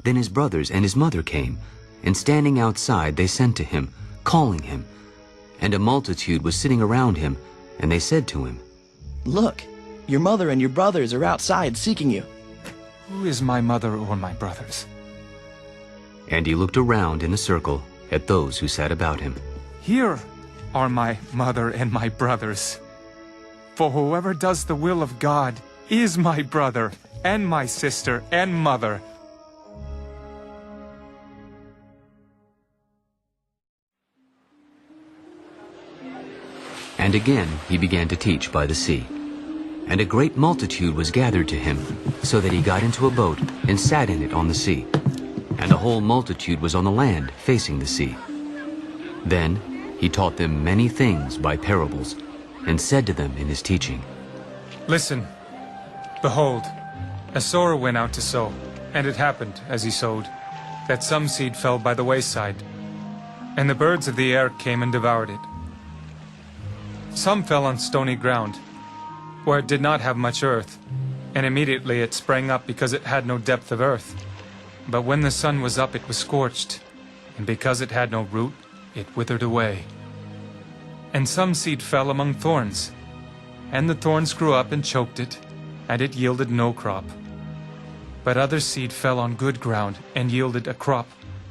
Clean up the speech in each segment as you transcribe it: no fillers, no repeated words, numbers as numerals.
Then his brothers and his mother came, and standing outside they sent to him, calling him. And a multitude was sitting around him, and they said to him, "Look, your mother and your brothers are outside seeking you." Who is my mother or my brothers? And he looked around in a circle at those who sat about him. Here are my mother and my brothers. For whoever does the will of God is my brother and my sister and mother. And again he began to teach by the sea. And a great multitude was gathered to him, so that he got into a boat and sat in it on the sea. And the whole multitude was on the land facing the sea. Then he taught them many things by parables, and said to them in his teaching, Listen, behold, a sower went out to sow, and it happened, as he sowed, that some seed fell by the wayside, and the birds of the air came and devoured it. Some fell on stony ground, where it did not have much earth, and immediately it sprang up because it had no depth of earth. But when the sun was up, it was scorched, and because it had no root, it withered away. And some seed fell among thorns, and the thorns grew up and choked it, and it yielded no crop. But other seed fell on good ground, and yielded a crop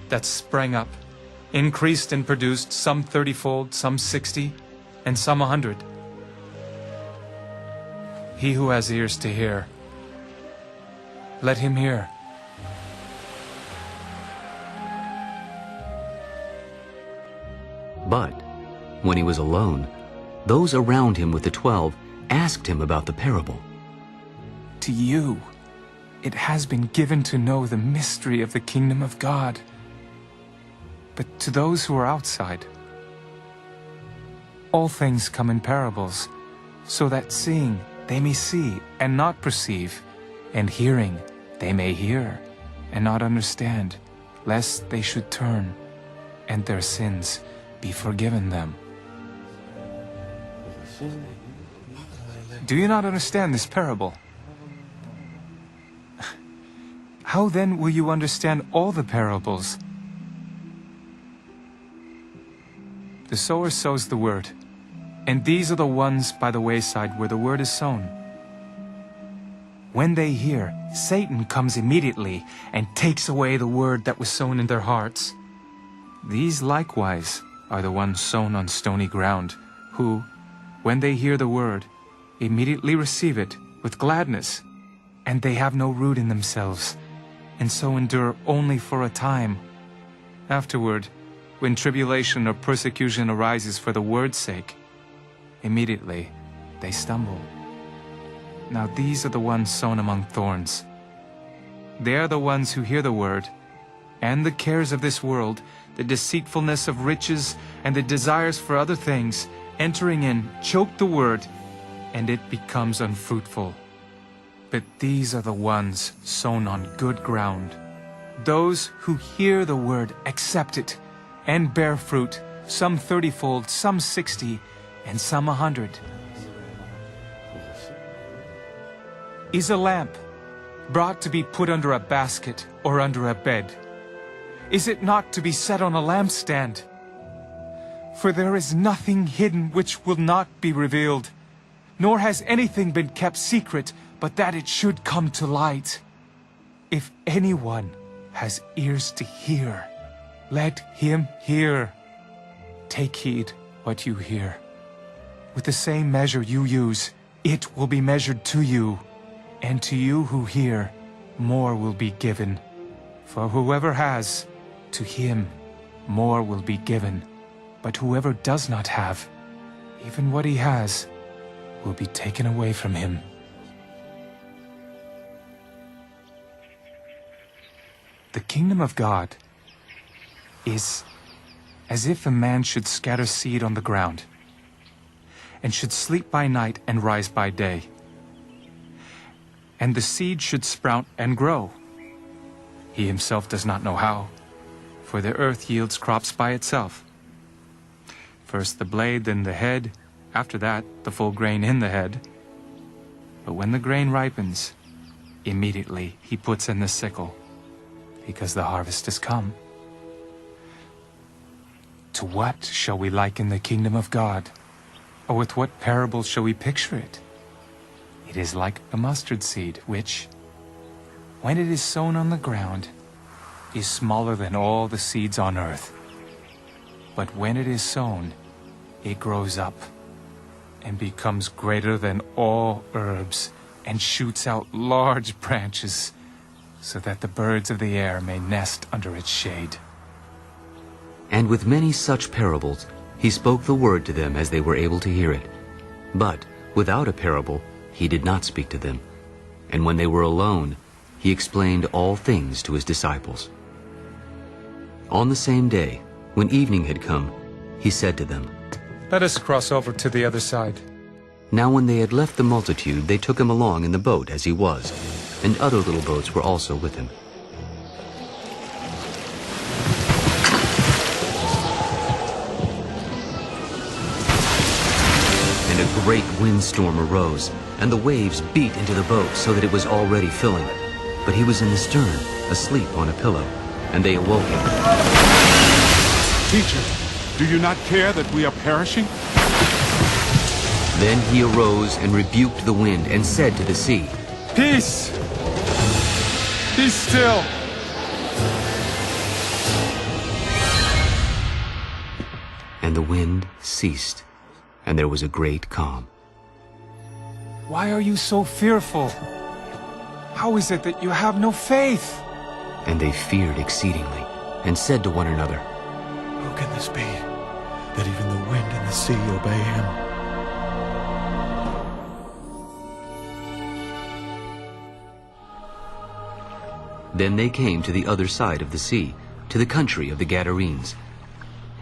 that sprang up, increased and produced some 30-fold, some 60, and some 100. He who has ears to hear, let him hear. But when he was alone, those around him with the 12 asked him about the parable. To you, it has been given to know the mystery of the kingdom of God. But to those who are outside, all things come in parables, so that seeing they may see and not perceive, and hearing they may hear and not understand, lest they should turn, and their sins be forgiven them. Do you not understand this parable? How then will you understand all the parables? The sower sows the word, and these are the ones by the wayside where the word is sown. When they hear, Satan comes immediately and takes away the word that was sown in their hearts. These likewise are the ones sown on stony ground, who, when they hear the word, immediately receive it with gladness, and they have no root in themselves, and so endure only for a time. Afterward, when tribulation or persecution arises for the word's sake, immediately they stumble. Now these are the ones sown among thorns. They are the ones who hear the word, and the cares of this world, the deceitfulness of riches, and the desires for other things, entering in, choke the word, and it becomes unfruitful. But these are the ones sown on good ground, those who hear the word, accept it, and bear fruit, some 30-fold, some 60, and some 100. Is a lamp brought to be put under a basket or under a bed? Is it not to be set on a lampstand? For there is nothing hidden which will not be revealed, nor has anything been kept secret, but that it should come to light. If anyone has ears to hear, let him hear. Take heed what you hear. With the same measure you use, it will be measured to you, and to you who hear, more will be given. For whoever has, to him more will be given. But whoever does not have, even what he has, will be taken away from him. The kingdom of God is as if a man should scatter seed on the ground, and should sleep by night and rise by day. And the seed should sprout and grow. He himself does not know how, for the earth yields crops by itself. First the blade, then the head, after that the full grain in the head. But when the grain ripens, immediately he puts in the sickle, because the harvest has come. To what shall we liken the kingdom of God? Or with what parable shall we picture it? It is like a mustard seed, which, when it is sown on the ground, is smaller than all the seeds on earth. But when it is sown, it grows up and becomes greater than all herbs and shoots out large branches so that the birds of the air may nest under its shade. And with many such parables, he spoke the word to them as they were able to hear it. But without a parable, he did not speak to them. And when they were alone, he explained all things to his disciples. On the same day, when evening had come, he said to them, Let us cross over to the other side. Now when they had left the multitude, they took him along in the boat as he was, and other little boats were also with him. And a great windstorm arose, and the waves beat into the boat so that it was already filling. But he was in the stern, asleep on a pillow, and they awoke him. Teacher, do you not care that we are perishing? Then he arose and rebuked the wind and said to the sea, Peace! Be still! And the wind ceased, and there was a great calm. Why are you so fearful? How is it that you have no faith? And they feared exceedingly, and said to one another, Who can this be, that even the wind and the sea obey him? Then they came to the other side of the sea, to the country of the Gadarenes.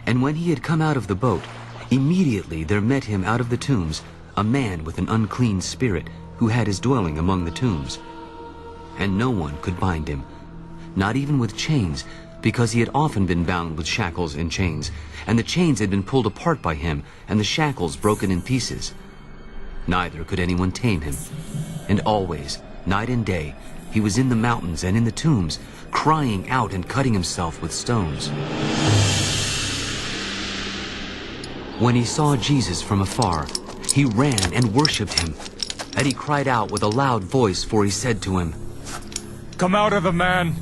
And when he had come out of the boat, immediately there met him out of the tombs a man with an unclean spirit, who had his dwelling among the tombs. And no one could bind him, not even with chains, because he had often been bound with shackles and chains, and the chains had been pulled apart by him, and the shackles broken in pieces. Neither could anyone tame him. And always, night and day, he was in the mountains and in the tombs, crying out and cutting himself with stones. When he saw Jesus from afar, he ran and worshipped him. And he cried out with a loud voice, for he said to him, Come out of the man,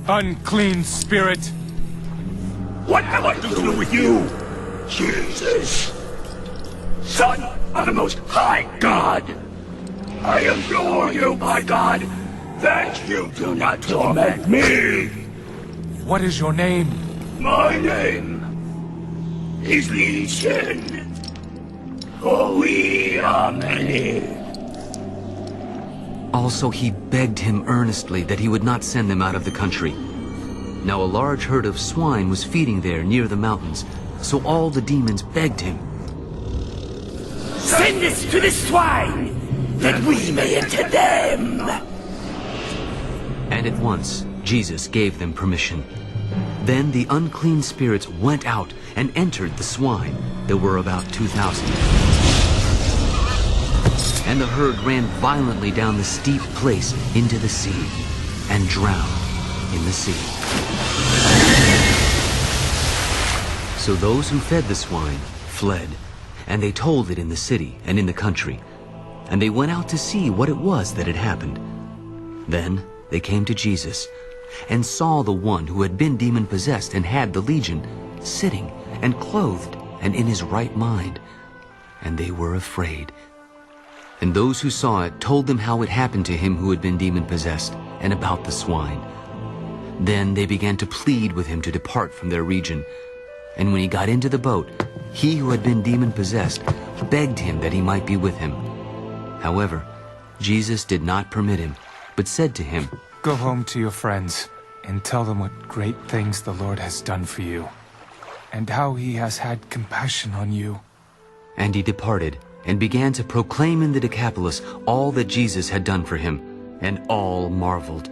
unclean spirit! What have I to do with you, Jesus, Son of the Most High God? I implore you, my God, that you do not torment me. What is your name? My name is Legion, for we are many. Also he begged him earnestly that he would not send them out of the country. Now a large herd of swine was feeding there near the mountains, so all the demons begged him, Send us to the swine, that we may enter them. and at once Jesus gave them permission. Then the unclean spirits went out and entered the swine. There were about 2,000. And the herd ran violently down the steep place into the sea, and drowned in the sea. So those who fed the swine fled, and they told it in the city and in the country. And they went out to see what it was that had happened. Then they came to Jesus, and saw the one who had been demon-possessed and had the legion, sitting and clothed and in his right mind. And they were afraid. And those who saw it told them how it happened to him who had been demon-possessed, and about the swine. Then they began to plead with him to depart from their region. And when he got into the boat, he who had been demon-possessed begged him that he might be with him. However, Jesus did not permit him, but said to him, Go home to your friends, and tell them what great things the Lord has done for you, and how he has had compassion on you. And he departed, and began to proclaim in the Decapolis all that Jesus had done for him, and all marveled.